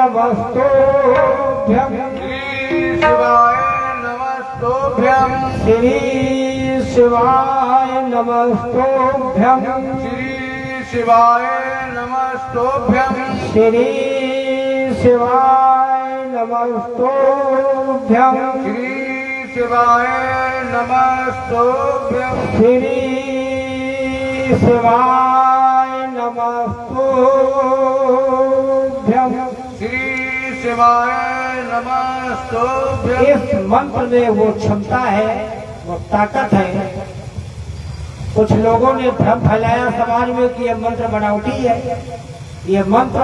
नमस्तोभ्यं श्री शिवाय नमस्तोभ्यं श्री शिवाय नमस्तोभ्यं श्री शिवाय नमस्तोभ्यं श्री शिवाय नमस्तोभ्यं श्री शिवाय नमस्तोभ्यं श्री शिवाय नमस्तोभ्यं। श्री शिवाय नमस्तोभ्यं। इस मंत्र में वो क्षमता है, वो ताकत है। कुछ लोगों ने भ्रम फैलाया समाज में कि यह मंत्र बनावटी है। ये मंत्र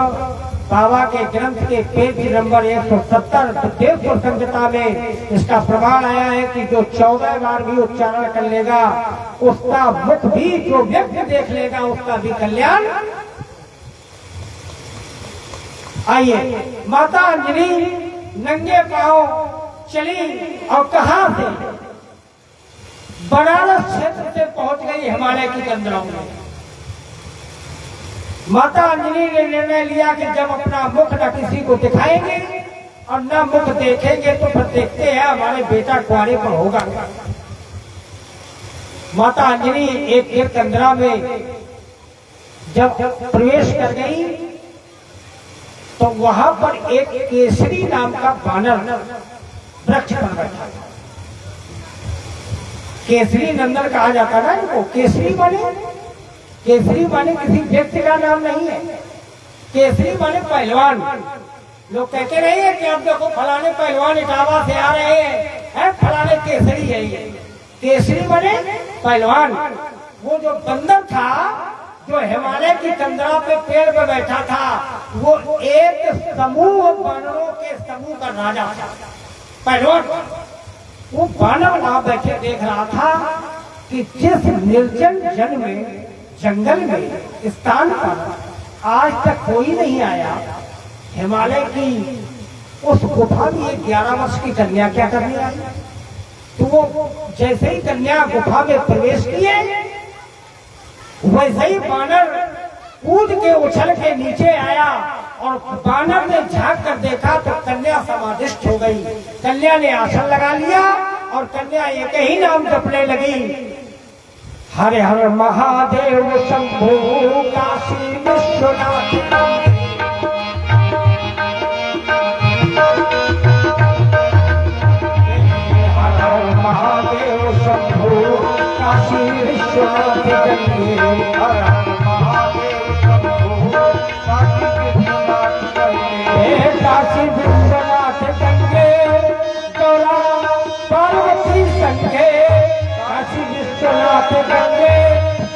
बाबा के ग्रंथ के पेज नंबर 170 देवपुर संहिता में इसका प्रमाण आया है कि जो 14 बार भी उच्चारण कर लेगा उसका मुख भी, जो व्यक्ति देख लेगा उसका भी कल्याण। आइए, माता अंजलि नंगे पांव चली और कहां से? बनारस क्षेत्र से पहुंच गई हिमालय की कंदरों में। माता अंजलि ने निर्णय लिया कि जब अपना मुख न किसी को दिखाएंगे और न मुख देखेंगे तो फिर देखते हैं हमारे बेटा कुआरे पर होगा। माता अंजलि एक कंदरा में जब प्रवेश कर गई तो वहां पर एक केसरी नाम का बानर वृक्ष पर बैठा। केसरी नंदन कहा जाता ना इनको। केसरी माने किसी व्यक्ति का नाम नहीं है। केसरी माने पहलवान। लोग कहते नहीं है कि अब देखो फलाने पहलवान इटावा से आ रहे हैं, फलाने केसरी है ये। केसरी माने पहलवान। वो जो बंदर था जो हिमालय की कंदरा पे पेड़ पे बैठा था, वो एक समूह बानरों के समूह का राजा था, पहलवान। वो बानर वहां बैठे देख रहा था कि जिस निर्जन जंगल में स्थान पर आज तक कोई नहीं आया, हिमालय की उस गुफा में 11 वर्ष की कन्या क्या करने आई? तो वो जैसे ही कन्या गुफा में प्रवेश किए वैसे ही बानर कूद के उछल के नीचे आया और बानर ने झांक कर देखा तो कन्या समाधिष्ट हो गई। कन्या ने आसन लगा लिया और कन्या एक ही नाम जपने लगी, हर हर महादेव शंभो काशी विश्वनाथ। हर हर महादेव शंभो काशी विश्वनाथ गंगे। हर हर महादेव शंभो काशी विश्वनाथ गंगे। काशी विश्वनाथ गंगे गौरा पार्वती संगे। काशी विश्वनाथ गंगे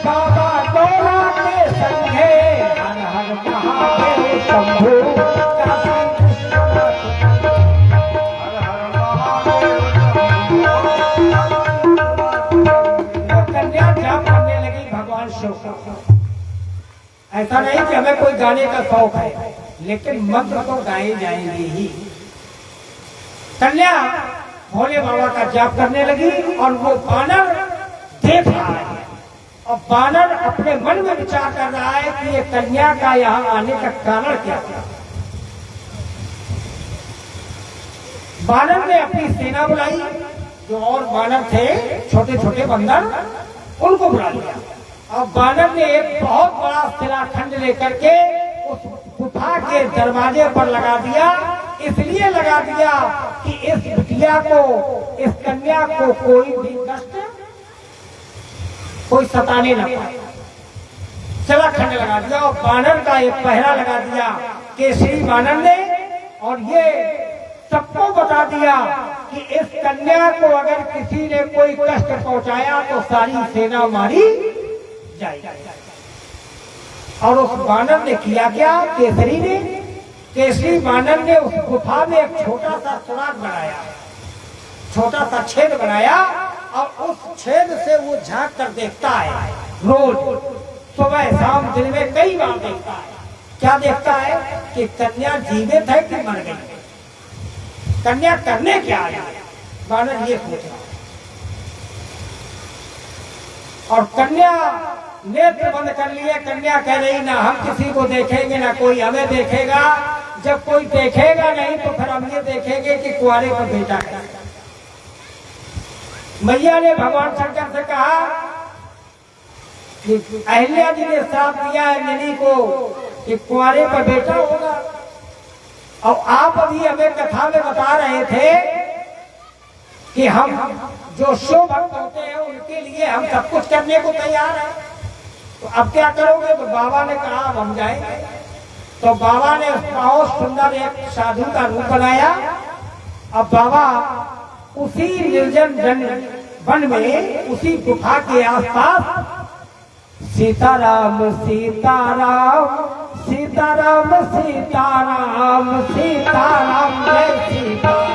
बाबा गौरा के संगे। हर हर महादेव शंभो काशी विश्वनाथ। हर हर महादेव शंभो। कन्या जाप करने लगी भगवान शिव का। ऐसा नहीं कि हमें कोई गाने का शौक है, लेकिन मंत्र तो गाए जाएंगे ही। कन्या भोले बाबा का जाप करने लगी और वो बानर देख रहा है और बानर अपने मन में विचार कर रहा है कि ये कन्या का यहाँ आने का कारण क्या था। बानर ने अपनी सेना बुलाई, जो और बानर थे छोटे छोटे बंदर, उनको बुला लिया और बानर ने एक बहुत बड़ा शिलाखंड लेकर के उस गुफा के दरवाजे पर लगा दिया। इसलिए लगा दिया कि इस बिटिया को, इस कन्या को कोई भी कष्ट, कोई सताने न पाए। शिलाखंड लगा दिया और बानर का एक पहरा लगा दिया केसरी बानर ने, और ये सबको बता दिया कि इस कन्या को अगर किसी ने कोई कष्ट पहुंचाया तो सारी सेना मारी जाएगी। और उस बानर ने किया क्या? केसरी बानर ने उस गुफा में एक छोटा सा सुराग बनाया, छोटा सा छेद बनाया और उस छेद से वो झांक कर देखता है। रोज सुबह शाम दिन में कई बार देखता है। क्या देखता है? कि कन्या जीवित है कि मर गई, कन्या करने क्या आई। बानर ये सोच रहा और कन्या नेत्र बंद कर लिए। कन्या कह रही ना हम किसी को देखेंगे ना कोई हमें देखेगा, जब कोई देखेगा नहीं तो फिर हम ये देखेंगे कि कुंवारे पर बेटा है। मैया ने भगवान शंकर से कहा कि अहिल्या जी ने श्राप दिया है नली को कि कुंवारे पर बेटा होगा, और आप अभी हमें कथा में बता रहे थे कि हम जो शिव भक्त होते हैं उनके लिए हम सब कुछ करने को तैयार हैं, तो अब क्या करोगे? तो बाबा ने कहा अब हम जाएंगे। तो बाबा ने बहुत सुंदर एक साधु का रूप बनाया। अब बाबा उसी निर्जन वन में, उसी गुफा के आसपास सीताराम सीताराम सीताराम सीताराम सीताराम जय सीताराम।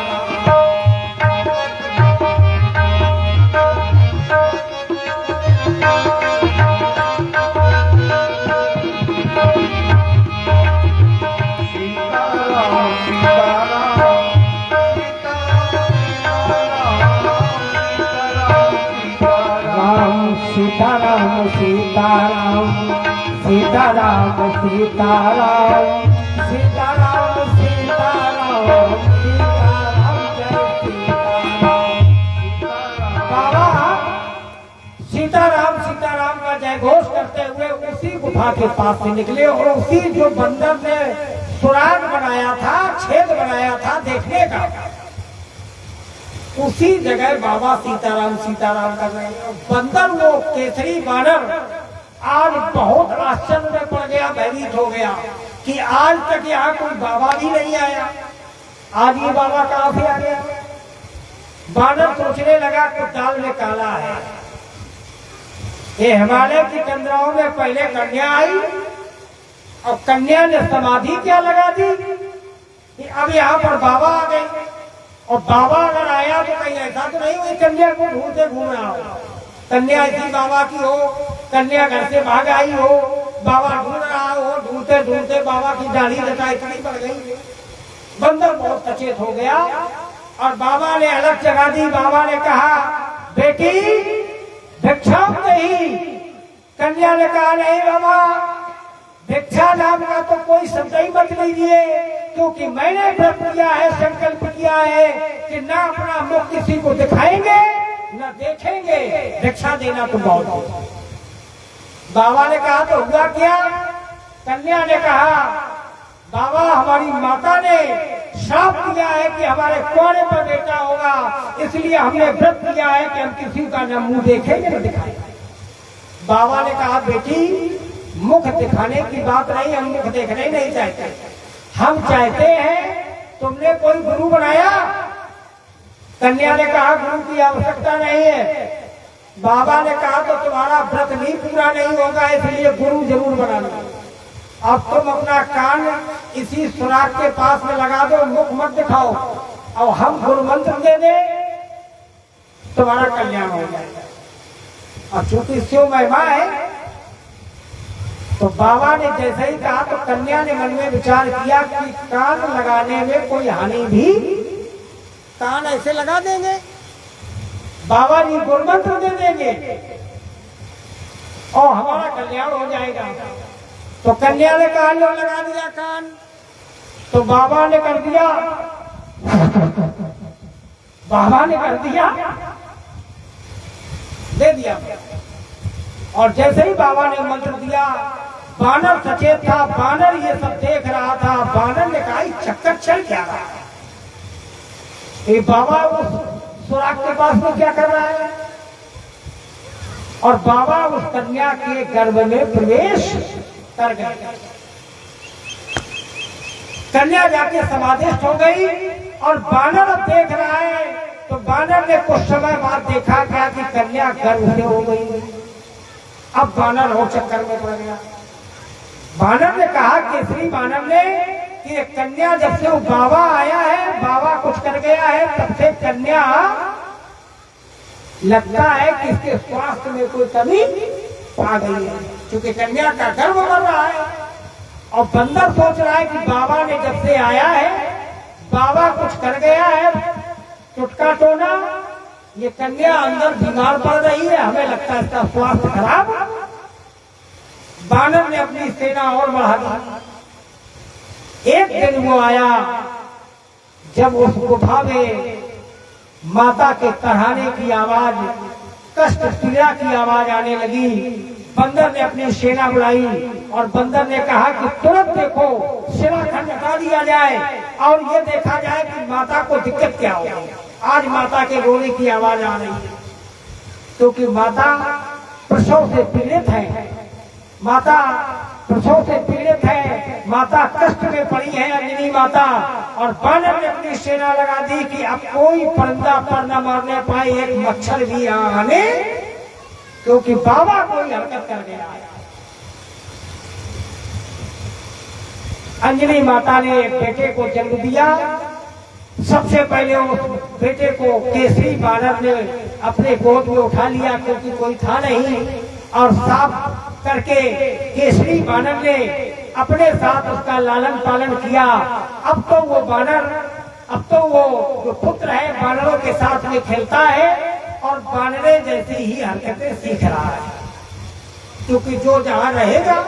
सीताराम सीताराम सीताराम सीताराम सीताराम सीताराम सीताराम जय सीताराम। बाबा सीताराम सीताराम का जय घोष करते हुए उसी गुफा के पास से निकले, और उसी जो बंदर ने सुराग बनाया था, छेद बनाया था देखने का, उसी जगह बाबा सीताराम सीताराम कर रहे हैं। बंदर वो केसरी बानर आज बहुत आश्चर्य में पड़ गया, भयभीत हो गया कि आज तक यहाँ कोई बाबा भी नहीं आया, आज ये बाबा कहाँ से आ गया? बानर सोचने लगा कि दाल में काला है। ये हिमालय की टंद्राओं में पहले कन्या आई और कन्या ने समाधि क्या लगा दी कि अब यहाँ पर बाबा आ गए, और बाबा अगर आया तो कहीं ऐसा तो नहीं हुई कन्या को ढूंढते घूम रहा हो, कन्या ऐसी बाबा की हो, कन्या घर से भाग आई हो, बाबा ढूंढ रहा हो, ढूंढते ढूंढते बाबा की दाढ़ी लटा इतनी बढ़ गई। बंदर बहुत सचेत हो गया और बाबा ने अलग जगा दी। बाबा ने कहा बेटी भिक्षा नहीं। कन्या ने कहा नहीं बाबा, भिक्षा नाम का तो कोई शब्द ही मत लीजिए, क्योंकि मैंने व्रत किया है, संकल्प किया है कि ना अपना मुख किसी को दिखाएंगे न देखेंगे, भिक्षा देना तो बहुत हो। बाबा ने कहा तो हुआ क्या? कन्या ने कहा बाबा हमारी माता ने श्राप दिया है कि हमारे कुंवारे पर बेटा होगा, इसलिए हमने व्रत किया है कि हम किसी का न मुंह देखेंगे न दिखाएंगे। बाबा ने कहा बेटी मुख दिखाने की बात नहीं, हम मुख देखने नहीं चाहते, हम चाहते हैं तुमने कोई गुरु बनाया? कन्या ने कहा गुरु की आवश्यकता नहीं है। बाबा ने कहा तो तुम्हारा व्रत भी पूरा नहीं होगा, इसलिए गुरु जरूर बना लो। अब तुम अपना कान इसी सुराग के पास में लगा दो, मुख मत दिखाओ, और हम गुरु मंत्र दे दे, तुम्हारा कल्याण हो जाएगा। और चूंकि शिव महिमा है तो बाबा ने जैसे ही कहा तो कन्या ने मन में विचार किया कि कान लगाने में कोई हानि भी, कान ऐसे लगा देंगे, बाबा जी गुरुमंत्र दे देंगे और हमारा कल्याण हो जाएगा। तो कन्या ने कहा लो लगा दिया कान, तो बाबा ने कर दिया, बाबा ने कर दिया, दे दिया। और जैसे ही बाबा ने मंत्र दिया, बानर सचेत था, बानर ये सब देख रहा था। बानर ने कहा चक्कर चल क्या रहा है, ये बाबा उस सुराग के पास में क्या कर रहा है? और बाबा उस कन्या के गर्भ में प्रवेश कर गए। कन्या जाके समाधिस्थ हो गई और बानर देख रहा है। तो बानर ने कुछ समय बाद देखा क्या कि कन्या गर्भ से हो गई। अब बानर और चक्कर में पड़ गया। बानर ने कहा केसरी बानर ने कि कन्या जब से वो बाबा आया है, बाबा कुछ कर गया है, तब से कन्या लगता है कि इसके स्वास्थ्य में कोई कमी आ गई है, क्योंकि कन्या का गर्भ बढ़ रहा है। और बंदर सोच रहा है कि बाबा ने जब से आया है, बाबा कुछ कर गया है, टुटका टोना, ये कन्या अंदर बीमार पड़ रही है, हमें लगता है इसका स्वास्थ्य खराब। बानर ने अपनी सेना और बढ़ा दी एक दिन वो आया जब उस गुफा में माता के कहने की आवाज, कष्ट पीड़ा की आवाज आने लगी। बंदर ने अपनी सेना बुलाई और बंदर ने कहा कि तुरंत देखो शिलाखंड हटा दिया जाए और ये देखा जाए कि माता को दिक्कत क्या हो। आज माता के रोने की आवाज आ रही है क्योंकि माता प्रसव से पीड़ित है, माता प्रसव से पीड़ित है, माता कष्ट में पड़ी है अंजनी माता। और बानर ने अपनी सेना लगा दी कि अब कोई परिंदा पर न मारने पाए, एक मच्छर भी आने, क्योंकि बाबा कोई हरकत कर गया है। अंजनी माता ने एक बेटे को जन्म दिया। सबसे पहले उस बेटे को केसरी बानर ने अपने गोद में उठा लिया क्योंकि कोई था नहीं, और साफ करके केसरी बानर ने अपने साथ उसका लालन पालन किया। अब तो वो बानर, अब तो वो जो पुत्र है बानरों के साथ में खेलता है और बानरे जैसी ही हरकतें सीख रहा है, क्योंकि जो जहाँ रहेगा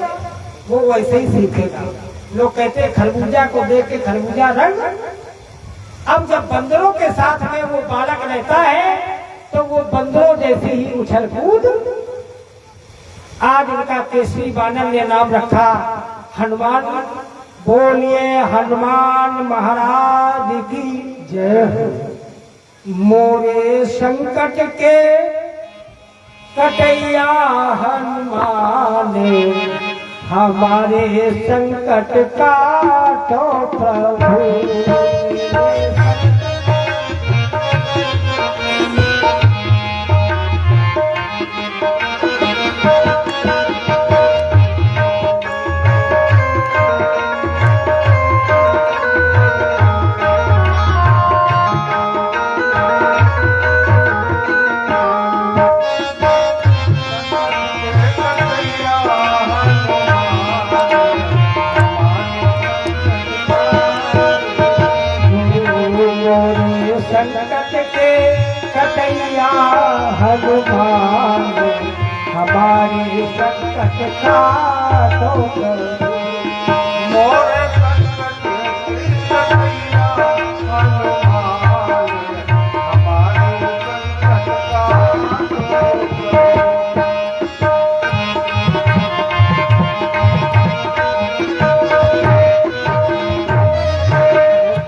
वो वैसे ही सीखेगा। लोग कहते हैं खरबूजा को देख के खरबूजा रंग। अब जब बंदरों के साथ में वो बालक रहता है तो वो बंदरों जैसे ही उछल कूद। आज उनका केसरी बानर ने नाम रखा हनुमान। बोलिए हनुमान महाराज की जय। मोरे संकट के कटैया हनुमान, हमारे संकट काटो प्रभु। संकट के कटैया हनुमान, हमारे संकट काटो प्रभु। मोरे संकट के कटैया हनुमान, हमारे संकट काटो प्रभु।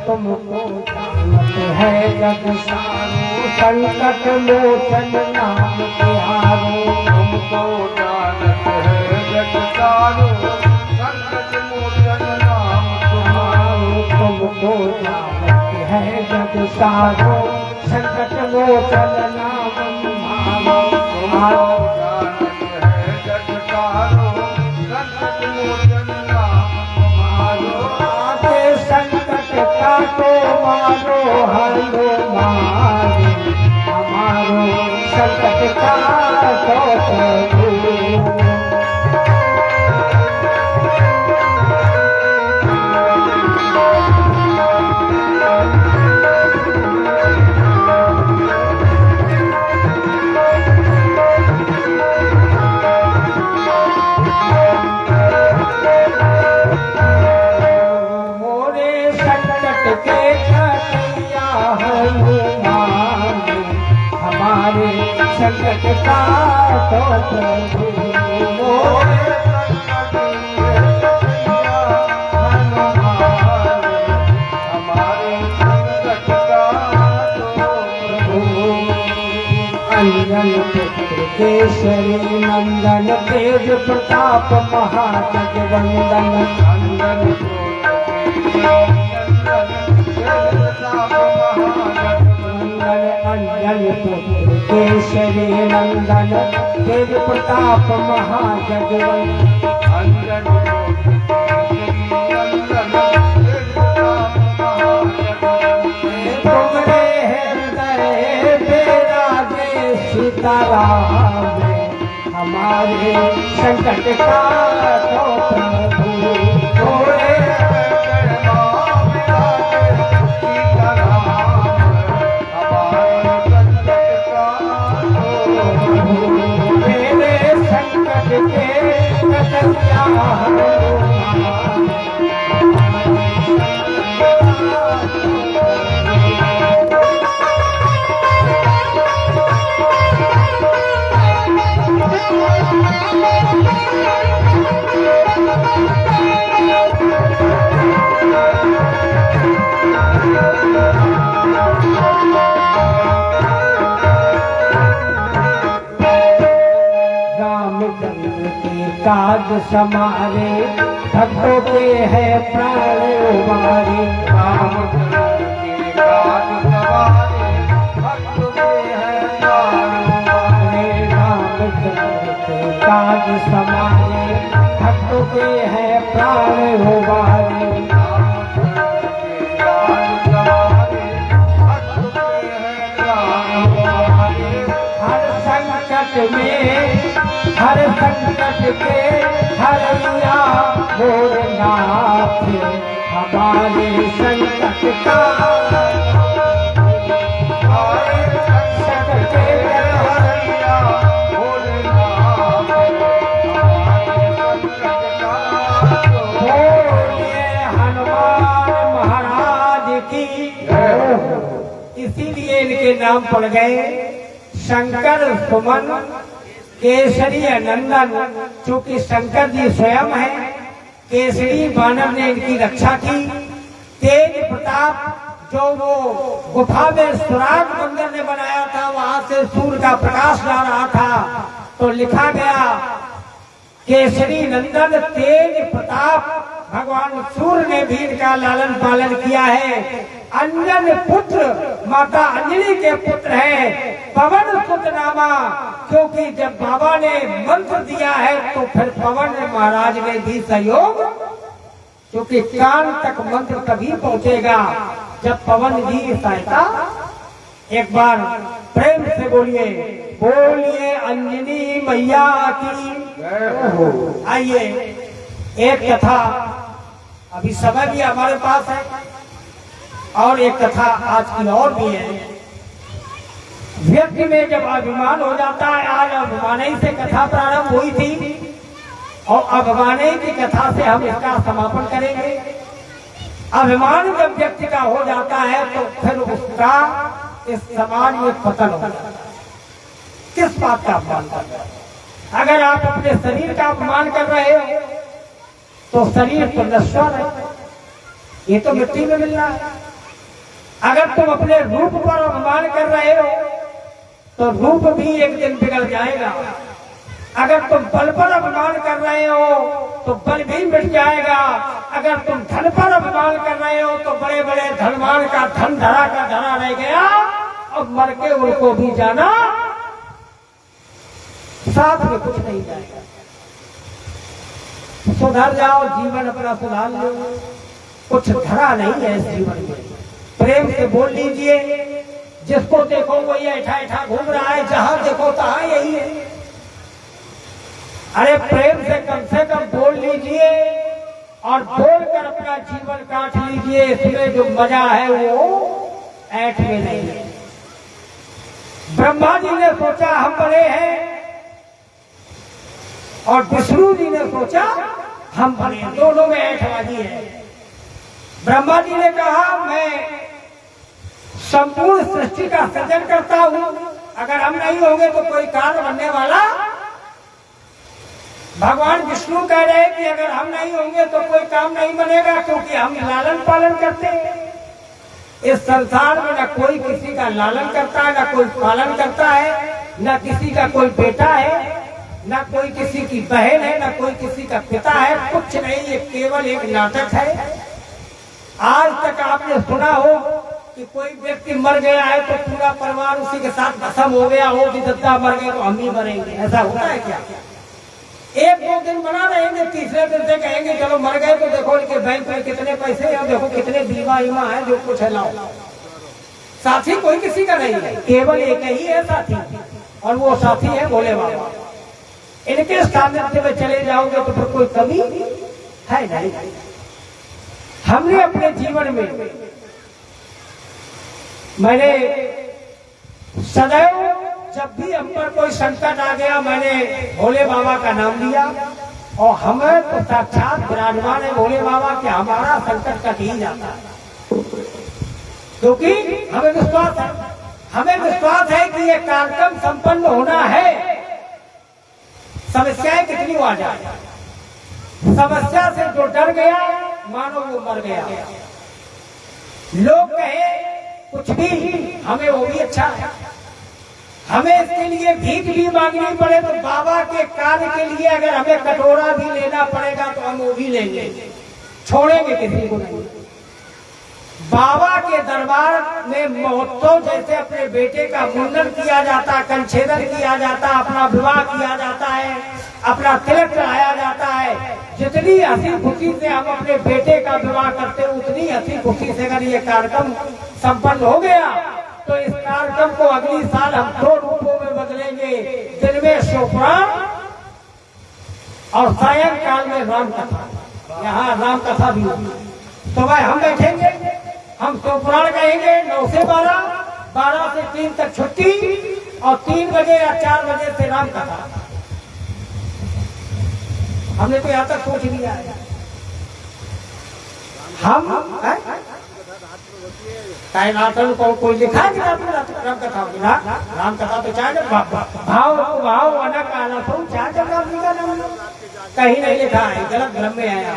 तुमको जानत है जग सारो, संकट मोचन नाम तिहारो। तुमको जानत है जग सारो, संकट मोचन नाम तुम्हारो। तुमको जानत है जग सारो, संकट मोचन नाम तुम्हारो। तुमको जानत है जग सारो, संकट मोचन नाम तुम्हारो। आते संकट काटो मारो हनुमान, हमारो संकट काटो प्रभु। मोरे संकट के कटैया हनुमान, हमारे संकट काटो प्रभु। मोरे संकट के कटैया हनुमान, हमारे संकट काटो प्रभु। अंजन पुत्र केसरी नंदन, तेज प्रताप महाजगवंदन। अंजन अंजन पुत्र केसरी नंदन, तेज प्रताप महाजगवंदन। अंजन तुमरे हृदय विराजे सीताराम, हमारे संकट काटो प्रभु। मोरे मेरे संकट के कटैया हनुमान, रामचंद्र के काज समारे भक्तों के है प्राण उबारे। रामचंद्र के काज सवारे भक्त के है प्राण उबारे। रामचंद्र के काज समारे भक्तों के है प्राण उबारे। रामचंद्र के काज सवारे भक्त के है प्राण उबारे। हर संकट के हरैया भोरनाथ हमारे संकट का संकट के हरैया भोलेनाथ हमारे संकट का बोलिए हनुमान महाराज की। इसीलिए इनके नाम पड़ गए शंकर सुमन केसरी नंदन। चूंकि शंकर जी स्वयं है, केसरी वानर ने इनकी रक्षा की। तेज प्रताप जो वो गुफा में सुराग मंदिर ने बनाया था, वहां से सूर्य का प्रकाश ला रहा था, तो लिखा गया केसरी नंदन तेज प्रताप। भगवान सूर्य ने भी इनका लालन पालन किया है। अंजन पुत्र माता अंजलि के पुत्र है। पवन सुत नामा, क्योंकि जब बाबा ने मंत्र दिया है तो फिर पवन महाराज ने भी सहयोग, क्योंकि कान तक मंत्र तभी पहुंचेगा जब पवन जी सहायता। एक बार प्रेम से बोलिए, बोलिए अंजनी मैया की। आइए एक कथा, अभी समय भी हमारे पास है और एक कथा आज की और भी है। व्यक्ति में जब अभिमान हो जाता है, आज अभिमानी से कथा प्रारंभ हुई थी और अभिमानी की कथा से हम इसका समापन करेंगे। अभिमान जब व्यक्ति का हो जाता है तो फिर उसका इस समाज में पतन हो जाता है। किस बात का अपमान कर रहे हैं? अगर आप अपने शरीर का अपमान कर रहे हो तो शरीर तो नश्वर है, ये तो मिट्टी में मिल रहा है। अगर तुम अपने रूप पर अपमान कर रहे हो तो रूप भी एक दिन बिगड़ जाएगा। अगर तुम बल पर अपमान कर रहे हो तो बल भी मिट जाएगा। अगर तुम धन पर अपमान कर रहे हो तो बड़े बड़े धनवान का धन धरा का धरा रह गया और मर के उनको भी जाना, साथ में कुछ नहीं जाएगा। सुधर जाओ, जीवन अपना सुधार लो। कुछ धरा नहीं है इस जीवन में। प्रेम से बोल लीजिए, जिसको देखो वही ऐठा ऐठा घूम रहा है, जहां देखो तहां यही है। अरे प्रेम से कम बोल लीजिए और बोलकर अपना जीवन काट लीजिए। इसमें जो मजा है वो ऐठ में नहीं है। ब्रह्मा जी ने सोचा हम बड़े हैं और विष्णु जी ने सोचा हम बड़े हैं, दोनों में ऐठबाजी है। ब्रह्मा जी ने कहा मैं संपूर्ण सृष्टि का सृजन करता हूं, अगर हम नहीं होंगे तो कोई कार्य बनने वाला। भगवान विष्णु कह रहे हैं कि अगर हम नहीं होंगे तो कोई काम नहीं बनेगा, क्योंकि हम लालन पालन करते हैं। इस संसार में न कोई किसी का लालन करता है, न कोई पालन करता है, न किसी का कोई बेटा है, न कोई किसी की बहन है, न कोई किसी का पिता है। कुछ नहीं, ये केवल एक नाटक है। आज तक आपने सुना हो कि कोई व्यक्ति मर गया है तो पूरा परिवार उसी के साथ भस्म हो गया हो कि दद्दा मर गए तो हम ही मरेंगे, ऐसा होता है क्या? एक दो दिन बना रहेंगे, तीसरे दिन से कहेंगे चलो मर गए तो देखो इनके बैंक में कितने पैसे हैं, देखो कितने बीमा ईमा है, जो कुछ है लाओ। साथी कोई किसी का नहीं है, केवल एक ही है साथी, और वो साथी है भोले बाबा। इनके सानिध्य में चले जाओगे तो फिर कोई कमी है नहीं। हमने अपने जीवन में, मैंने सदैव जब भी हम पर कोई संकट आ गया मैंने भोले बाबा का नाम लिया, और हमें तो साक्षात विराजमान है भोले बाबा कि हमारा संकट कट ही जाता है। क्योंकि हमें विश्वास है कि ये कार्यक्रम संपन्न होना है। समस्याएं कितनी आ जाए, समस्या से जो डर गया मानो वो मर गया। लोग कहे कुछ भी, हमें वो भी अच्छा है। हमें इसके लिए भीख भी मांगनी पड़े तो बाबा के कार्य के लिए अगर हमें कटोरा भी लेना पड़ेगा तो हम वो भी लेंगे, छोड़ेंगे किसी को नहीं। बाबा के दरबार में महोत्सव जैसे अपने बेटे का मुंडन किया जाता, कंछेदन किया जाता, अपना विवाह किया जाता है, अपना तिलक चढ़ाया जाता है। जितनी हंसी खुशी से हम अपने बेटे का विवाह करते हैं, उतनी हंसी खुशी से अगर ये कार्यक्रम संपन्न हो गया तो इस कार्यक्रम को अगली साल हम 2 रूपों में बदलेंगे, दिन में शिवपुराण और सायंकाल में राम कथा। यहाँ राम कथा भी होगी। तो भाई हम बैठेंगे, हम शिवपुराण कहेंगे 9 से 12, 12 से 3 तक छुट्टी और 3 बजे या 4 बजे से राम कथा। हमने तो यहाँ तक सोच लिया है। हम को कोई लिखा है राम कथा होगी ना, राम कथा तो चाहे भाव भाव अनक आना तो चाहे कहीं नहीं लिखा है, गलत भ्रम में आया।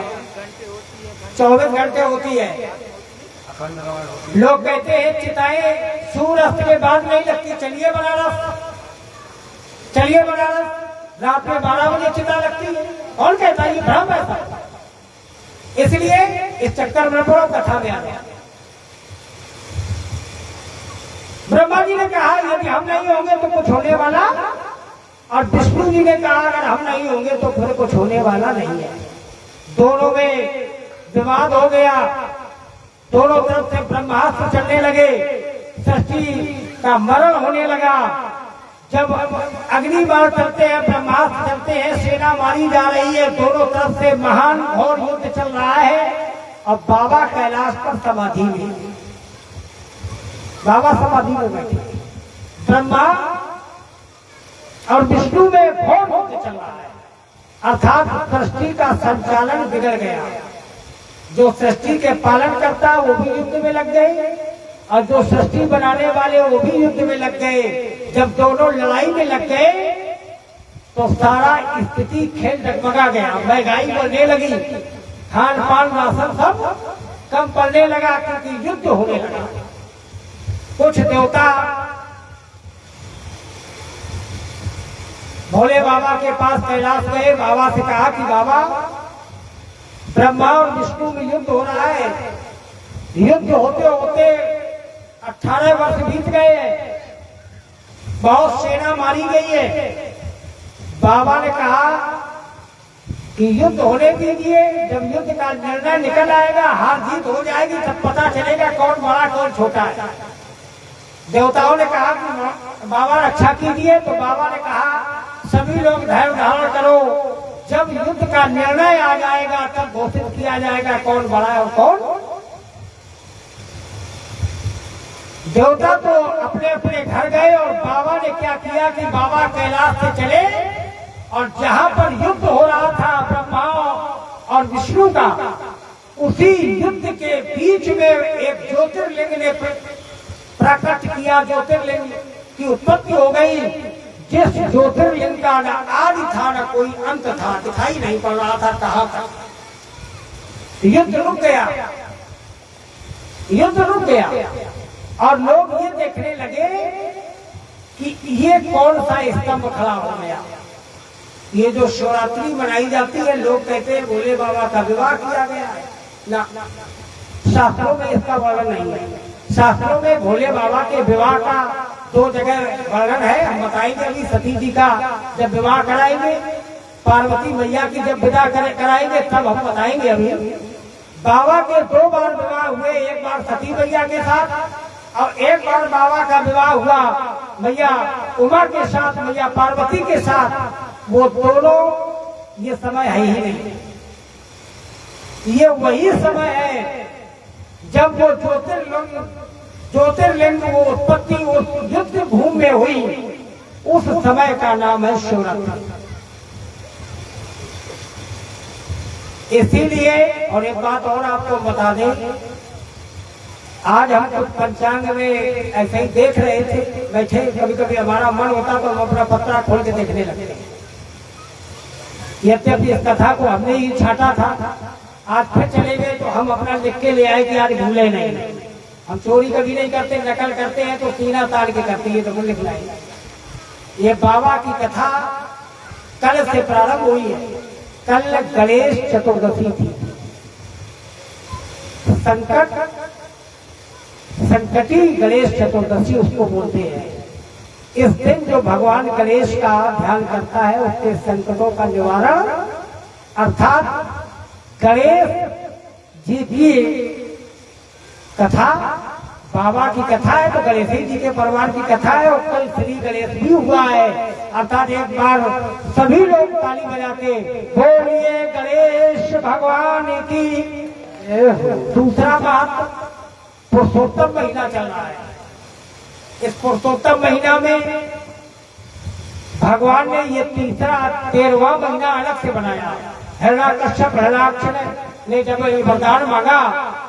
24 घंटे होती है। लोग कहते हैं चिताएं सूर्यास्त के बाद नहीं लगती, चलिए बनारस, चलिए बनारस, रात में 12 बजे चिता लगती है। कौन कहता है? ये भ्रम है। इसलिए इस चक्कर में पड़ो, कथा में आ गया। ब्रह्मा जी ने कहा यदि हम नहीं होंगे तो कुछ होने वाला, और विष्णु जी ने कहा अगर हम नहीं होंगे तो फिर कुछ होने वाला नहीं है। दोनों में विवाद हो गया, दोनों तरफ से ब्रह्मास्त्र चलने लगे, सृष्टि का मरण होने लगा। जब अग्निबाण चलते हैं, ब्रह्मास्त्र चलते हैं, सेना मारी जा रही है, दोनों तरफ से महान घोर युद्ध चल रहा है। और बाबा कैलाश पर समाधि में, बाबा समाधि में बैठे, ब्रह्मा और विष्णु में घोर युद्ध चल रहा है। अर्थात सृष्टि का संचालन बिगड़ गया। जो सृष्टि के पालन करता वो भी युद्ध में लग गए, और जो सृष्टि बनाने वाले वो भी युद्ध में लग गए। जब दोनों लड़ाई में लग गए तो सारा स्थिति खेल डगमगा गया। महंगाई बढ़ने लगी, खान पान राशन सब कम पड़ने लगा, क्योंकि युद्ध होने लगा। कुछ देवता भोले बाबा के पास कैलाश गए, बाबा से कहा कि बाबा ब्रह्मा और विष्णु में युद्ध हो रहा है। युद्ध होते होते 18 वर्ष बीत गए हैं, बहुत सेना मारी गई है। बाबा ने कहा कि युद्ध होने दीजिए, जब युद्ध का निर्णय निकल आएगा, हार जीत हो जाएगी, तब पता चलेगा कौन बड़ा कौन छोटा है। देवताओं ने कहा कि बाबा रक्षा कीजिए, तो बाबा ने कहा सभी लोग धैर्य धारण करो, जब युद्ध का निर्णय आ जाएगा तब घोषित किया जाएगा कौन बड़ा है और कौन। देवता तो अपने अपने घर गए, और बाबा ने क्या किया कि बाबा कैलाश से चले, और जहां पर युद्ध हो रहा था ब्रह्मा और विष्णु का, उसी युद्ध के बीच में एक ज्योतिर्लिंग ने प्रकट किया, ज्योतिर्लिंग की उत्पत्ति हो गई। जिस ज्योतिर्लिंग का न आदि था न कोई अंत था, दिखाई नहीं पड़ रहा था कहाँ था। युद्ध रुक गया, युद्ध रुक गया, और लोग ये देखने लगे कि ये कौन सा स्तंभ खड़ा हो गया। ये जो शिवरात्रि मनाई जाती है, लोग कहते हैं भोले बाबा का विवाह किया गया है ना, शास्त्रों में इसका वर्णन नहीं है। शास्त्रों में भोले बाबा के विवाह का 2 जगह वर्णन है, हम बताएंगे अभी। सती जी का जब विवाह कराएंगे, पार्वती मैया की जब विदा कराएंगे तब हम बताएंगे। अभी बाबा के 2 बार विवाह हुए, एक बार सती मैया के साथ और एक बार बाबा का विवाह हुआ मैया उमा के साथ, मैया पार्वती के साथ। वो दोनों ये समय है ही नहीं, ये वही समय है जब वो ज्योतिर्लिंग वो उत्पत्ति उस युद्ध भूमि में हुई। उस समय का नाम है शिवरात्रि। इसीलिए, और एक बात और आपको बता दें, आज हम कुछ पंचांग में ऐसे ही देख रहे थे बैठे, कभी कभी हमारा मन होता तो हम अपना पत्रा खोल के देखने लगते हैं। यद्यपि इस कथा को हमने ही छाटा था, आज फिर चले गए तो हम अपना लिख के ले आए कि आज भूले नहीं। हम चोरी कभी नहीं करते, नकल करते हैं तो सीना ताड़ के करते हैं, तो हम लिख लाए। ये बाबा की कथा कल से प्रारंभ हुई है। कल गणेश चतुर्दशी थी। संकटी गणेश चतुर्दशी उसको बोलते हैं। इस दिन जो भगवान गणेश का ध्यान करता है उसके संकटों का निवारण, अर्थात गणेश जी की कथा, बाबा की कथा है तो गणेश जी के परिवार की कथा है। और कल श्री गणेश भी हुआ है, अर्थात एक बार सभी लोग ताली बजाते बोलिए गणेश भगवान की। दूसरा बात, पुरुषोत्तम महीना चल रहा है। इस पुरुषोत्तम महीना में भगवान ने ये 13वां महीना अलग से बनाया। हिरण्यकश्यप हिरण्याक्ष ने जब वरदान मांगा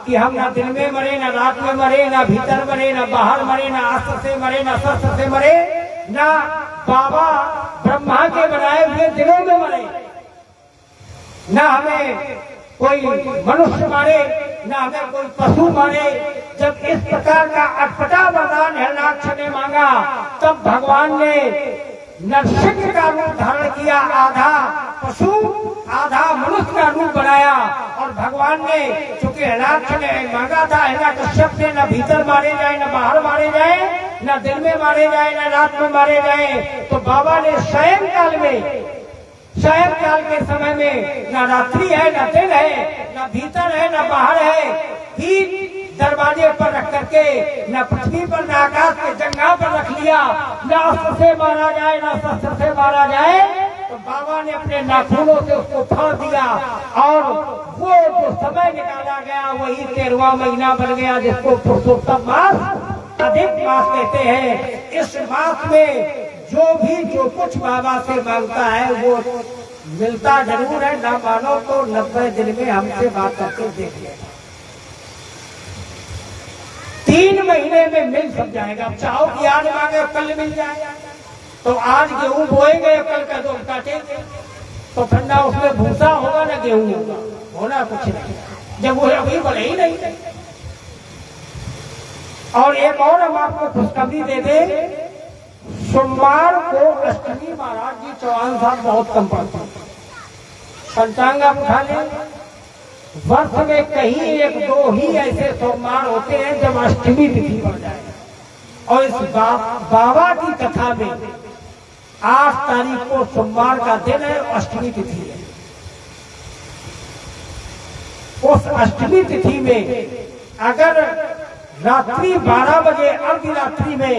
कि हम ना दिन में मरे, ना रात में मरे, ना भीतर मरे, ना बाहर मरे, ना अस्त्र से मरे, ना शस्त्र से मरे, ना बाबा ब्रह्मा के बनाए हुए दिनों में मरे, ना हमें कोई मनुष्य मारे, ना हमें कोई पशु मारे। जब इस प्रकार का अटपटा वरदान हिरण्याक्ष ने मांगा तब भगवान ने नरसिंह का रूप धारण किया, आधा पशु आधा मनुष्य का रूप बनाया। और भगवान ने, चूंकि हिरण्याक्ष ने मांगा था, हिरण्यकश्यप ने न भीतर मारे जाए, न बाहर मारे जाए, न दिन में मारे जाए, न रात में मारे जाए, तो बाबा ने सायंकाल के समय में न रात्रि है, न दिन है, न भीतर है, न बाहर है, ही दरवाजे पर रख करके न पृथ्वी पर, न आकाश के जंगल पर रख लिया। न अस्त्र से मारा जाए, न शस्त्र से मारा जाए, तो बाबा ने अपने नाखूनों से उसको फाड़ दिया और वो जो समय निकाला गया वही 13वां महीना बन गया, जिसको पुरुषोत्तम मास, अधिक मास कहते हैं। इस मास में जो कुछ बाबा से मांगता है वो मिलता जरूर है। ना मानो तो 90 दिन में हमसे बात करके देख ले, 3 महीने में मिल सब जाएगा। चाहो कि आज मांगे कल मिल जाएगा। तो आज गेहूं बोएंगे, कल का दो काटेंगे, तो ठंडा उसमें भूसा होगा ना गेहूं होगा, होना कुछ नहीं, जब वो अभी बोले ही नहीं। और एक और हम आपको खुशखबरी दे दे, सोमवार को अष्टमी महाराज जी चौहान साहब बहुत कम पड़ते हैं। पंचांग आप उठा लें, वर्ष में कहीं 1-2 ही ऐसे सोमवार होते हैं जब अष्टमी तिथि पड़ जाए। और इस बाबा की कथा में 8 तारीख को सोमवार का दिन है, अष्टमी तिथि है। उस अष्टमी तिथि में अगर रात्रि 12 बजे अर्धरात्रि में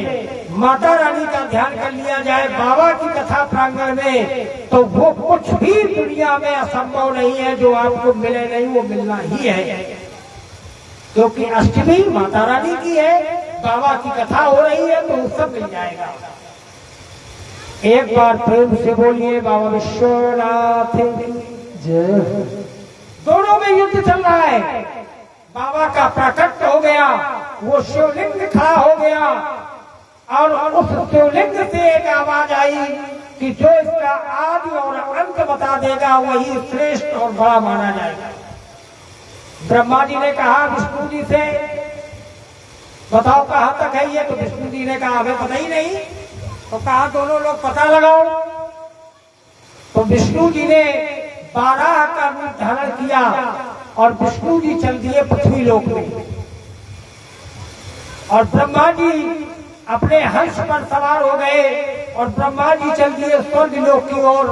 माता रानी का ध्यान कर लिया जाए बाबा की कथा प्रांगण में, तो वो कुछ भी दुनिया में असंभव नहीं है जो आपको मिले नहीं, वो मिलना ही है। क्योंकि अष्टमी माता रानी की है, बाबा की कथा हो रही है, तो सब मिल जाएगा। एक बार प्रेम से बोलिए बाबा विश्वनाथ जय। दोनों में युद्ध चल रहा है। बाबा का प्राकट्य हो गया, वो शिवलिंग खड़ा हो गया और उस शिवलिंग से एक आवाज आई कि जो इसका आदि और अंत बता देगा वही श्रेष्ठ और बड़ा माना जाएगा। ब्रह्मा जी ने कहा विष्णु जी से, बताओ कहाँ तक है ये? तो विष्णु जी ने कहा हमें पता ही नहीं। तो कहा दोनों लोग पता लगाओ। तो विष्णु जी ने 12 का रूप धारण किया और विष्णु जी चल दिए पृथ्वी लोक में, और ब्रह्मा जी अपने हंस पर सवार हो गए और ब्रह्मा जी चल दिए स्वर्ग लोक की ओर।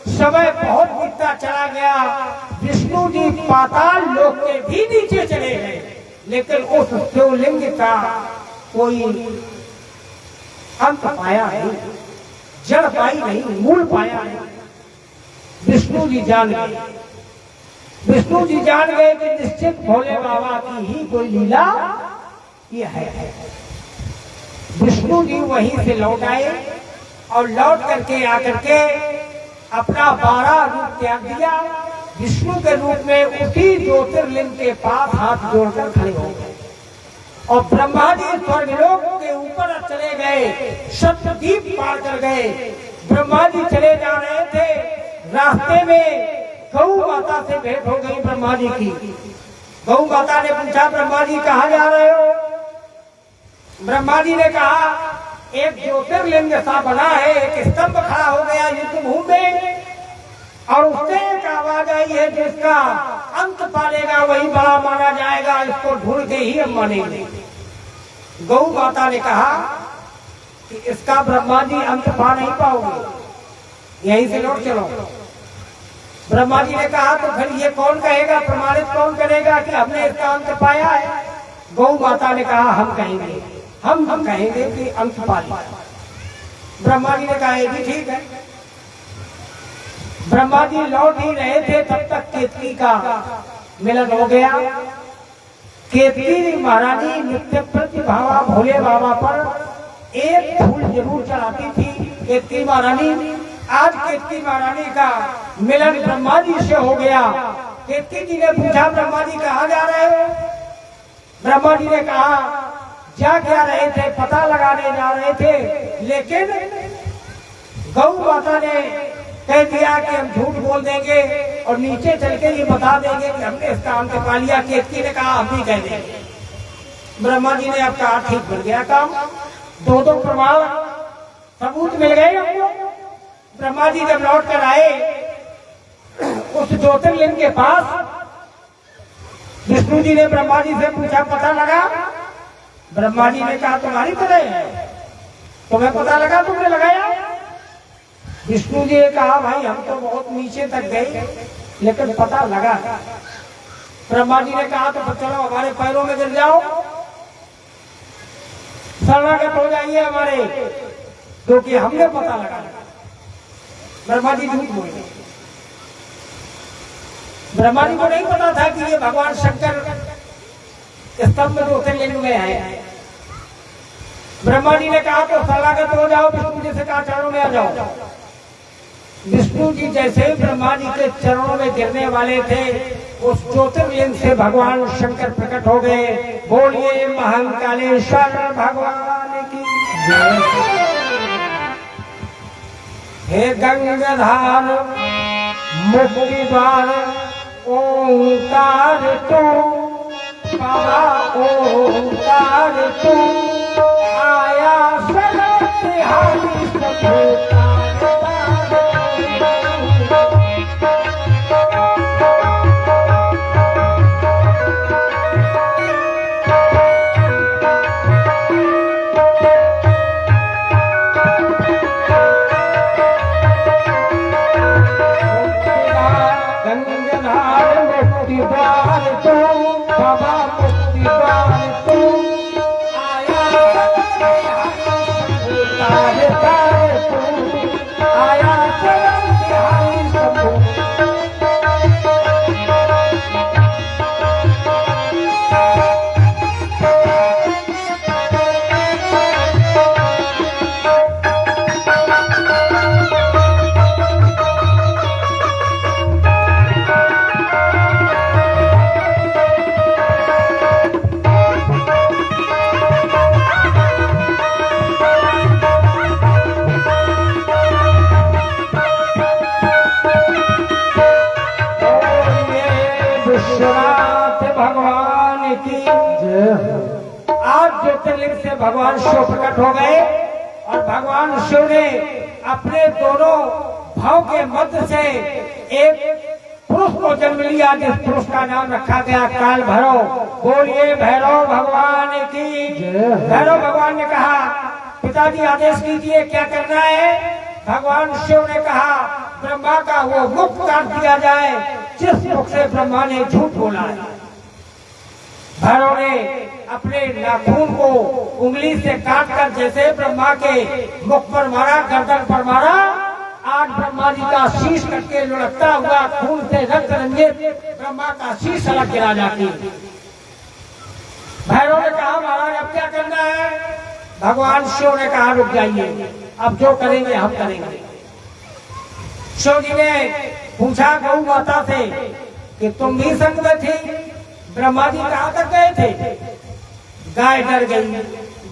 समय बहुत बीतता चला गया, विष्णु जी पाताल लोक के भी नीचे चले गए, लेकिन उस शिवलिंग का कोई अंत पाया नहीं, जड़ पाई नहीं, मूल पाया नहीं। विष्णु जी जान गए, विष्णु जी जान गए कि निश्चित भोले बाबा की ही कोई लीला ये है। विष्णु जी वहीं से लौट आए और लौट करके आकर के अपना 12 रूप त्याग दिया। विष्णु के रूप में उसी ज्योतिर्लिंग के पास हाथ जोड़कर खड़े हो गए और ब्रह्मा जी स्वर्गलोक के ऊपर चले गए, सप्तद्वीप पार कर गए। ब्रह्मा जी चले जा रहे थे, रास्ते में गौ माता से भेंट हो गई ब्रह्मा जी की। गौ माता ने पूछा, ब्रह्मा जी कहाँ जा रहे हो? ब्रह्मा जी ने कहा, एक ज्योतिर्लिंग सा बना है, एक स्तंभ खड़ा हो गया युद्ध भूमि में, और उससे एक आवाज आई है जिसका अंत पालेगा वही बड़ा माना जाएगा, इसको ढूंढ के ही हम मानेंगे। गौ माता ने कहा कि इसका ब्रह्मा जी अंत पा नहीं पाओगे, यहीं से लौट चलो। ब्रह्मा जी ने कहा, तो फिर ये कौन कहेगा, प्रमाणित कौन करेगा कि हमने इसका अंत पाया है? गौ माता ने कहा, हम कहेंगे, हम कहेंगे कि अंत पा लिया। ब्रह्मा जी ने कहा, ये भी ठीक है। ब्रह्मा जी लौट ही रहे थे, तब तक केतकी का मिलन हो गया। केतकी महारानी नित्य प्रतिभावा भोले बाबा पर एक फूल जरूर चढ़ाती थी। केतकी महारानी, आज केतकी महारानी का मिलन ब्रह्मा जी से हो गया। केतकी जी ने पूछा, ब्रह्मा जी कहाँ जा रहे हो? ब्रह्मा जी ने कहा, जा क्या रहे थे, पता लगाने जा रहे थे, लेकिन गौ माता ने कह दिया कि हम झूठ बोल देंगे और नीचे चल के ये बता देंगे कि हमने इसका अंत पा लिया। केतकी ने कहा, हम भी कह देंगे। ब्रह्मा जी ने अब कहा, ठीक बन गया काम, दो प्रमाण सबूत मिल गए हमको। ब्रह्मा जी जब लौट कर आए उस ज्योतिर्लिंग के पास, विष्णु जी ने ब्रह्मा जी से पूछा, पता लगा? ब्रह्मा जी ने कहा, तुम्हारी तरह है, तुम्हें पता लगा, तुमने लगाया? विष्णु जी ने कहा, भाई हम तो बहुत नीचे तक गए लेकिन पता लगा। ब्रह्मा जी ने कहा, तो चलो हमारे पैरों में गिर जाओ, शरणागत हो जाइए हमारे, क्योंकि हमने पता लगा। ब्रह्मा जी झूठ बोले। ब्रह्मा जी को नहीं पता था कि ये भगवान शंकर स्तंभ ज्योतिर्लिंग में है। ब्रह्मा जी ने कहा, तो शरणागत हो जाओ, विष्णु जी से कहा, चरणों में आ जाओ। विष्णु जी जैसे ही ब्रह्मा जी के चरणों में गिरने वाले थे, उस ज्योतिर्लिंग से भगवान शंकर प्रकट हो गए। बोलिए महाकालेश्वर भगवान की जय। हे गंगाधार मुक्ति द्वार ओंकार तू, बाबा ओंकार तू, आया सर्वहारी सब भगवान की आज ज्योतिर्लिंग से भगवान शिव प्रकट हो गए और भगवान शिव ने अपने दोनों भाव के मध्य से एक पुरुष को जन्म लिया, जिस पुरुष का नाम रखा गया काल भैरव। बोलिए भैरव भगवान की। भैरव भगवान ने कहा, पिताजी आदेश कीजिए क्या करना है? भगवान शिव ने कहा, ब्रह्मा का वो मुख काट दिया जाए जिस मुख से ब्रह्मा ने झूठ बोला है। भैरव ने अपने नाखून को उंगली से काटकर जैसे ब्रह्मा के मुख पर मारा, गर्दन पर मारा, आज ब्रह्मा जी का शीश कट के लुढ़कता हुआ खून से रक्त रंजित ब्रह्मा का शीश अलग गिरा जाती। भैरव ने कहा, महाराज अब क्या करना है? भगवान शिव ने कहा, रुक जाइए, अब जो करेंगे हम करेंगे। शिव जी ने पूछा गौ माता से कि तुम भी संग में थी? ब्रह्मा जी कहाँ तक गए थे? गाय डर गई।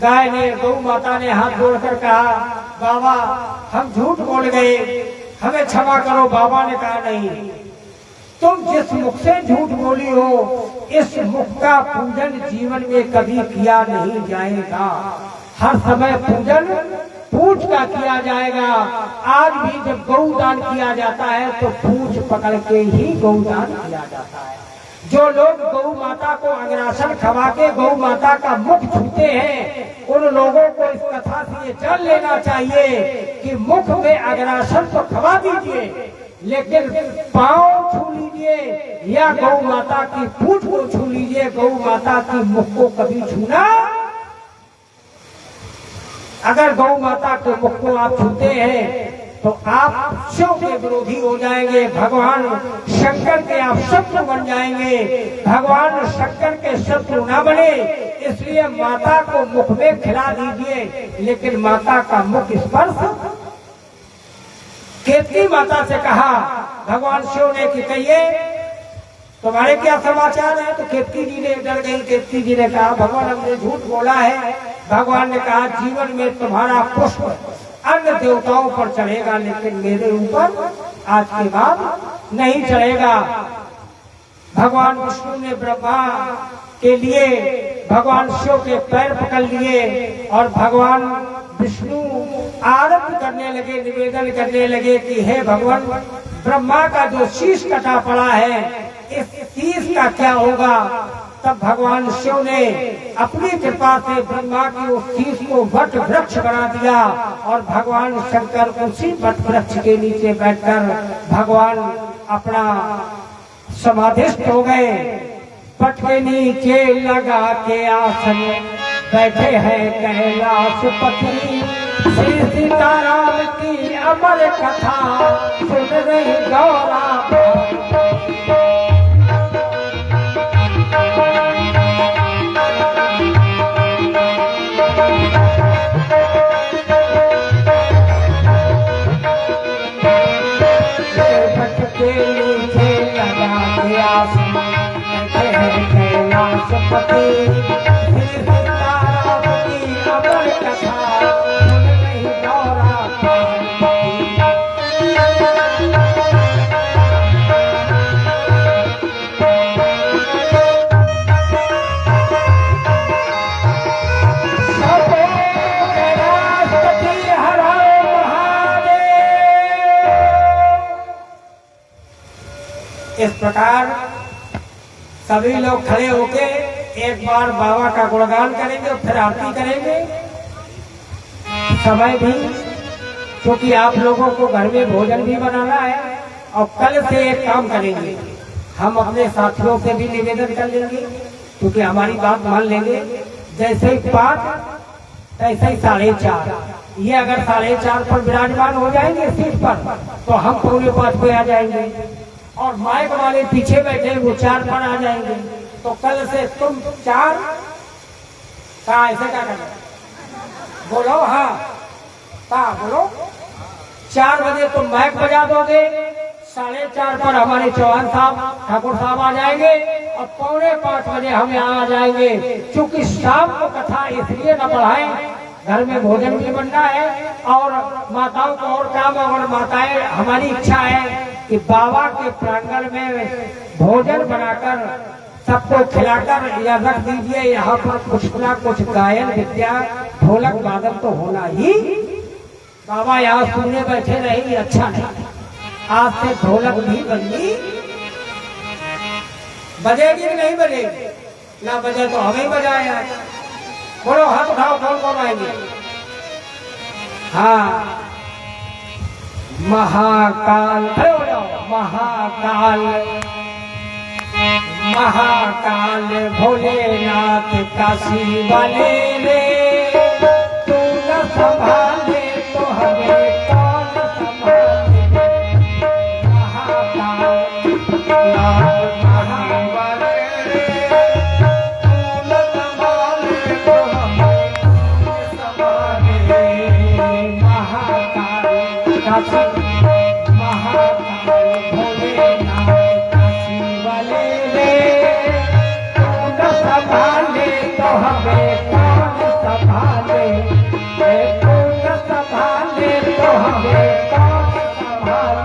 गाय ने, गौ माता ने हाथ जोड़कर कहा, बाबा हम झूठ बोल गए, हमें क्षमा करो। बाबा ने कहा नहीं, तुम जिस मुख से झूठ बोली हो इस मुख का पूजन जीवन में कभी किया नहीं जाएगा। हर समय पूजन पूछ का किया जाएगा। आज भी जब गौदान किया जाता है तो पूछ पकड़ के ही गौदान किया जाता है। जो लोग गौ माता को अग्रासन खवा के गौ माता का मुख छूते हैं उन लोगों को इस कथा से ये जान लेना चाहिए कि मुख में अग्रासन तो खवा दीजिए, लेकिन पांव छू लीजिए या गौ माता की पूंछ को छू लीजिए, गौ माता की मुख को कभी छूना। अगर गौ माता के मुख को आप छूते हैं तो आप शिव के विरोधी हो जाएंगे, भगवान शंकर के आप शत्रु बन जाएंगे। भगवान शंकर के शत्रु ना बने इसलिए माता को मुख में खिला दीजिए, लेकिन माता का मुख स्पर्श। केतकी माता से कहा भगवान शिव ने कि कहिए तुम्हारे क्या समाचार है, तो केतकी जी ने डर गई। केतकी जी ने कहा भगवान हमने झूठ बोला है। भगवान ने कहा जीवन में तुम्हारा पुष्प अन्य देवताओं पर चढ़ेगा लेकिन मेरे ऊपर आज के बाद नहीं चढ़ेगा। भगवान विष्णु ने ब्रह्मा के लिए भगवान शिव के पैर पकड़ लिए और भगवान विष्णु आरती करने लगे, निवेदन करने लगे कि हे भगवान, ब्रह्मा का जो शीश कटा पड़ा है इस शीश का क्या होगा। तब भगवान शिव ने अपनी कृपा से ब्रह्मा की उस शीश को वट वृक्ष बना दिया और भगवान शंकर उसी वट वृक्ष के नीचे बैठकर भगवान अपना समाधिस्थ हो गए। वट के नीचे लगा के आसन बैठे हैं कैलाशपति, श्री सीताराम की अमर कथा सुन रही गौरा। कैलाशपति श्री सीताराम की अमर कथा सुन रही गौरा। कैलाशपति हर हर महादेव। इस प्रकार सभी लोग खड़े होके एक बार बाबा का गुणगान करेंगे और फिर आरती करेंगे। समय भी क्योंकि आप लोगों को घर में भोजन भी बनाना है और कल से एक काम करेंगे, हम अपने साथियों से भी निवेदन कर लेंगे क्योंकि हमारी बात मान लेंगे। जैसे ही 5 तैसे ही 4:30, ये अगर 4:30 पर विराजमान हो जाएंगे सीट पर तो हम 4:45 पे आ जाएंगे और माइक वाले पीछे बैठे वो 4 पर आ जाएंगे। तो कल से तुम 4 का ऐसे क्या करना, बोलो हाँ का बोलो। 4 बजे तुम माइक बजा दोगे, 4:30 पर हमारे चौहान साहब ठाकुर साहब आ जाएंगे और 4:45 बजे हम यहाँ आ जाएंगे। क्योंकि शाम को कथा इसलिए न बढ़ाएं, घर में भोजन भी बनना है और माताओं को और काम। और माताएं हमारी इच्छा है कि बाबा के प्रांगण में भोजन बनाकर सबको खिलाकर या रख दीजिए। यहाँ पर कुछ ना कुछ गायन विद्या ढोलक वादन तो होना ही। बाबा यहाँ सुनने बैठे रहेंगे अच्छा नहीं। आज से ढोलक भी बनी बजेगी कि नहीं बजेगी, ना बजे तो हमें बजाया। बोलो हाथ उठाओ, कौन कौन आएंगे। हाँ महाकाल, महाकाल महाकाल भोलेनाथ काशी वाले रे, तू न संभाले तो हमें कौन संभाले। महाकाल काशी वाले रे, तू न संभाले तो हमें कौन संभाले। महाकाल काशी संभाले तो हमें कौन संभाले, तू न संभाले तो हमें कौन संभाले।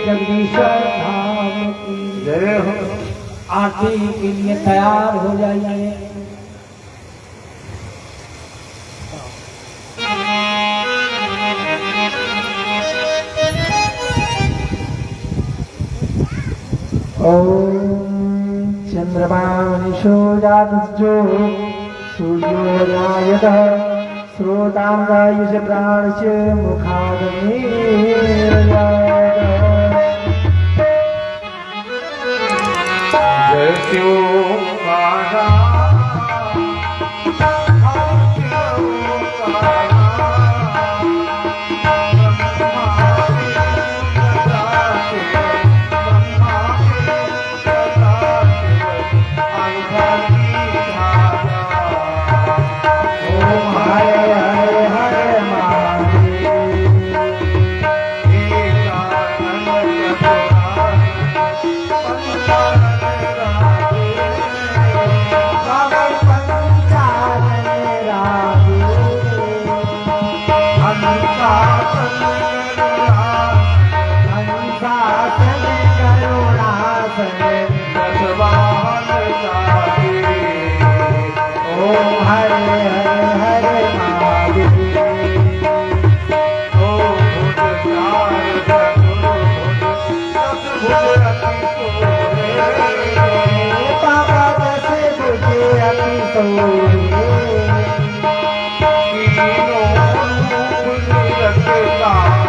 जगदीश्वर धाम की जय हो। आरती के लिए तैयार हो जाइए। ओम चंद्रमानिशो जातुजो सूर्योदयः श्रोतांगायुष प्राणच मुखादमे जय शिव कान्हा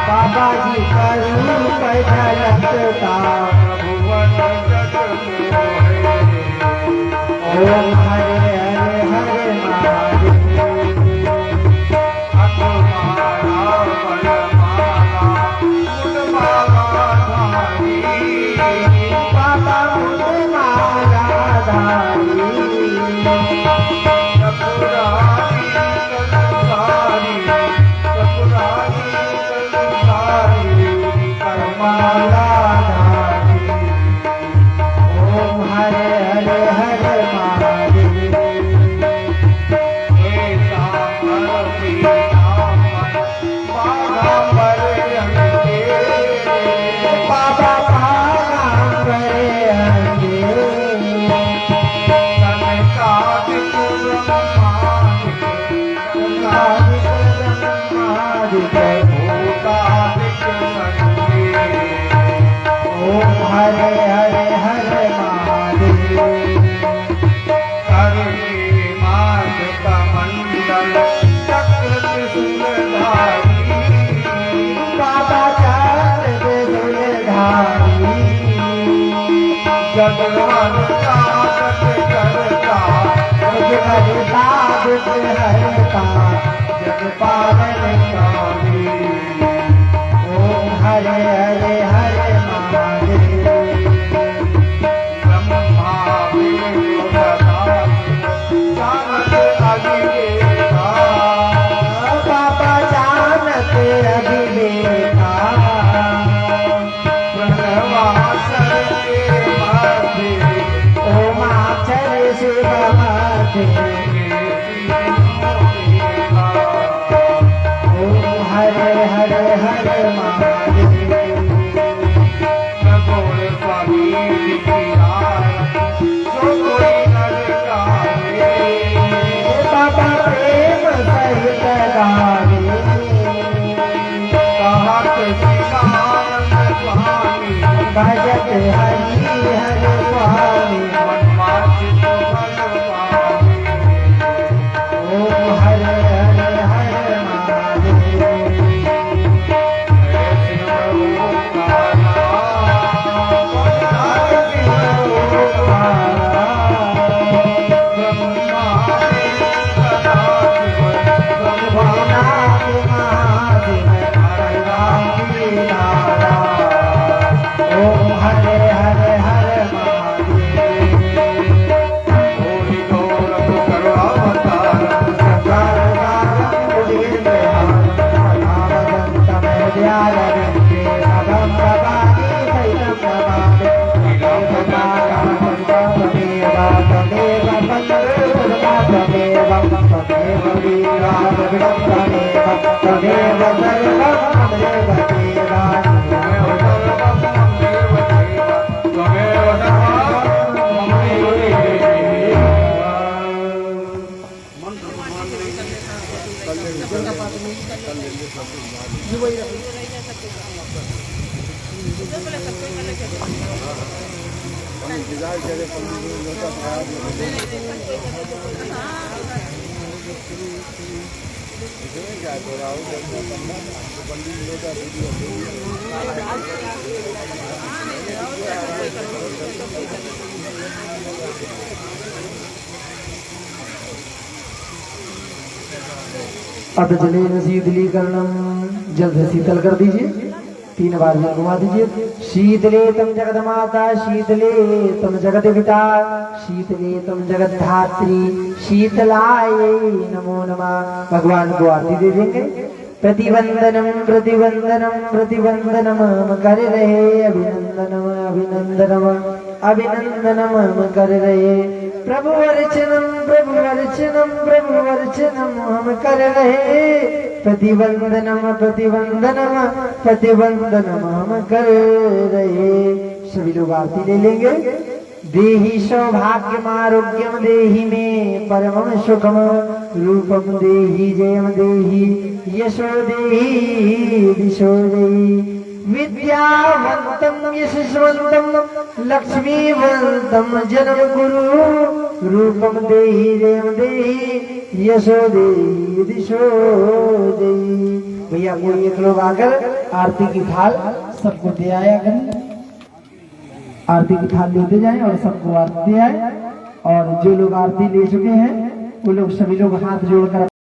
बाबा जी का रूप झलकता ओम हरे हरे हरे बाबा मुझे माला धारी ओम हरे हरे हरे बाबा पाराम करे अंगे ओम हरे हरे हरे बाबा चार धारी जग पालन ओम हरे हरे हरे बाबा जानते अभिलेखा ओम आचर शिव माथे ओम हरे हरे हरे बाबा प्रेम सहित गावे भजत हरि हरि स्वामी ओम हरे हरे हरे ओम हरे हरे हरे तदेव सर्वं तदेव अब जलेन शीतलीकरणम, जल्द से शीतल कर दीजिए, 3 बार जल घुमा दीजिए। शीतले तम जगत माता, शीतले तम जगत पिता, शीतले तम जगत धात्री, शीतलाय नमो नमः। भगवान को आरती दे देंगे। प्रतिवंदनम प्रतिवंदनम प्रतिवंदनम कर रहे, अभिनंदनम अभिनंदनम अभिनंदनम कर रहे। प्रभु अर्चनम प्रभु अर्चनम प्रभु अर्चनम हम कर रहे। प्रतिवंदनम प्रतिवंदनम प्रतिवंदनम हम कर रहे। सभी लोग आरती ले लेंगे। देहि सौभाग्यम आरोग्यम देहि में परमम सुखम, रूपम देहि जयम देहि यशो देहि दिशो देहि। विद्यावंतम यशस्वंतम लक्ष्मीवंतम जन्म गुरु, रूपम देहि जयम देहि यशो देहि दिशो देहि। भैया कोई एक लोग आकर आरती की थाल सबको दे आया करें। आरती की थाल लेते जाएं और सबको आरती दे आए। और जो लोग आरती ले चुके हैं वो लोग सभी लोग हाथ जोड़कर